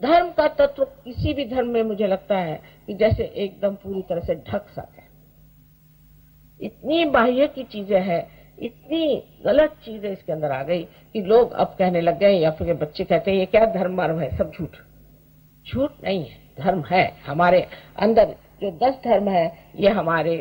धर्म का तत्व किसी भी धर्म में मुझे लगता है कि जैसे एकदम पूरी तरह से ढक सा है। इतनी बाह्य की चीजें हैं, इतनी गलत चीजें इसके अंदर आ गई कि लोग अब कहने लग गए, या फिर बच्चे कहते हैं ये क्या धर्म मर्म है, सब झूठ। झूठ नहीं है, धर्म है। हमारे अंदर जो 10 धर्म है ये हमारे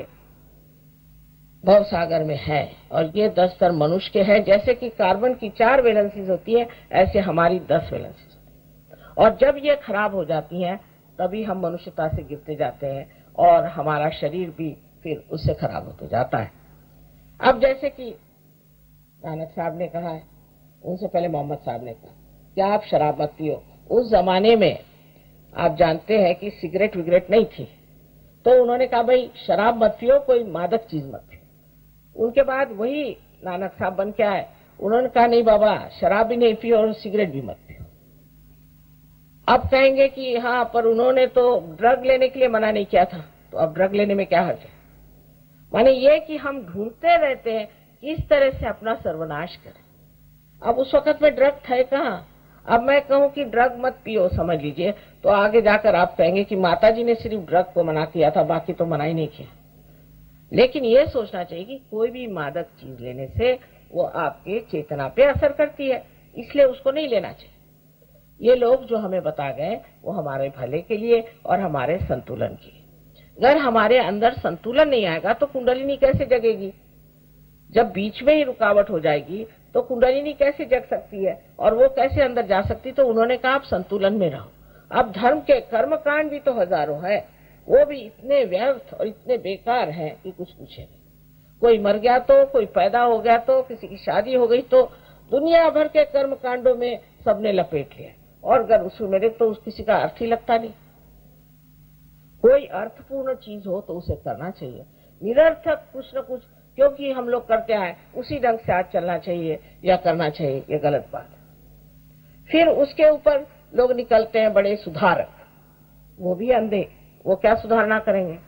भव सागर में है, और ये 10 धर्म मनुष्य के हैं। जैसे कि कार्बन की 4 वैलेंसीज होती है, ऐसे हमारी 10 वैलेंसीज होती है, और जब ये खराब हो जाती हैं तभी हम मनुष्यता से गिरते जाते हैं और हमारा शरीर भी फिर उससे खराब होते जाता है। अब जैसे कि नानक साहब ने कहा है, उनसे पहले मोहम्मद साहब ने कहा कि आप शराब मत पियो। उस जमाने में आप जानते हैं कि सिगरेट विगरेट नहीं थी, तो उन्होंने कहा भाई शराब मत पियो, कोई मादक चीज मत पियो। उनके बाद वही नानक साहब बन के आए, उन्होंने कहा नहीं बाबा, शराब भी नहीं पियो और सिगरेट भी मत पियो। अब कहेंगे कि हाँ, पर उन्होंने तो ड्रग लेने के लिए मना नहीं किया था, तो अब ड्रग लेने में क्या हर्ज है। माने ये कि हम ढूंढते रहते हैं किस तरह से अपना सर्वनाश करें। अब उस वक्त में ड्रग थे कहाँ। अब मैं कहूं कि ड्रग मत पियो, समझ लीजिए, तो आगे जाकर आप कहेंगे कि माताजी ने सिर्फ ड्रग को मना किया था, बाकी तो मना ही नहीं किया। लेकिन ये सोचना चाहिए कि कोई भी मादक चीज लेने से वो आपके चेतना पे असर करती है, इसलिए उसको नहीं लेना चाहिए। ये लोग जो हमें बता गए वो हमारे भले के लिए और हमारे संतुलन के लिए। अगर हमारे अंदर संतुलन नहीं आएगा तो कुंडलिनी कैसे जगेगी। जब बीच में ही रुकावट हो जाएगी तो कुंडलिनी कैसे जग सकती है और वो कैसे अंदर जा सकती। तो उन्होंने कहा आप संतुलन में रहो। अब धर्म के कर्म कांड भी तो हजारों है, वो भी इतने व्यर्थ और इतने बेकार हैं कि कुछ पूछे नहीं। कोई मर गया तो, कोई पैदा हो गया तो, किसी की शादी हो गई तो दुनिया भर के कर्म कांडों में सबने लपेट लिया, और अगर उसमें मेरे तो किसी का अर्थ ही लगता नहीं। कोई अर्थपूर्ण चीज हो तो उसे करना चाहिए, निरर्थक कुछ न कुछ क्योंकि हम लोग करते आए उसी ढंग से आज चलना चाहिए या करना चाहिए, ये गलत बात है। फिर उसके ऊपर लोग निकलते हैं बड़े सुधारक, वो भी अंधे, वो क्या सुधारना करेंगे,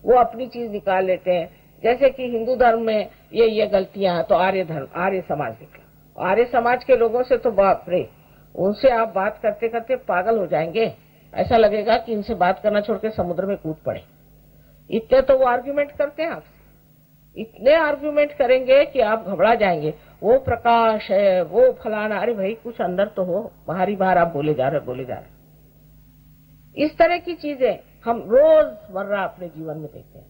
वो अपनी चीज निकाल लेते हैं। जैसे कि हिंदू धर्म में ये गलतियां हैं तो आर्य धर्म, आर्य समाज निकला। आर्य समाज के लोगों से तो बाप रे, उनसे आप बात करते करते पागल हो जाएंगे, ऐसा लगेगा कि इनसे बात करना छोड़ के समुद्र में कूद पड़े। इतने तो वो आर्ग्यूमेंट करते हैं आपसे, इतने आर्ग्यूमेंट करेंगे कि आप घबरा जाएंगे। वो प्रकाश है, वो फलाना, अरे भाई कुछ अंदर तो हो, बाहर ही बाहर आप बोले जा रहे। इस तरह की चीजें हम रोजमर्रा अपने जीवन में देखते हैं।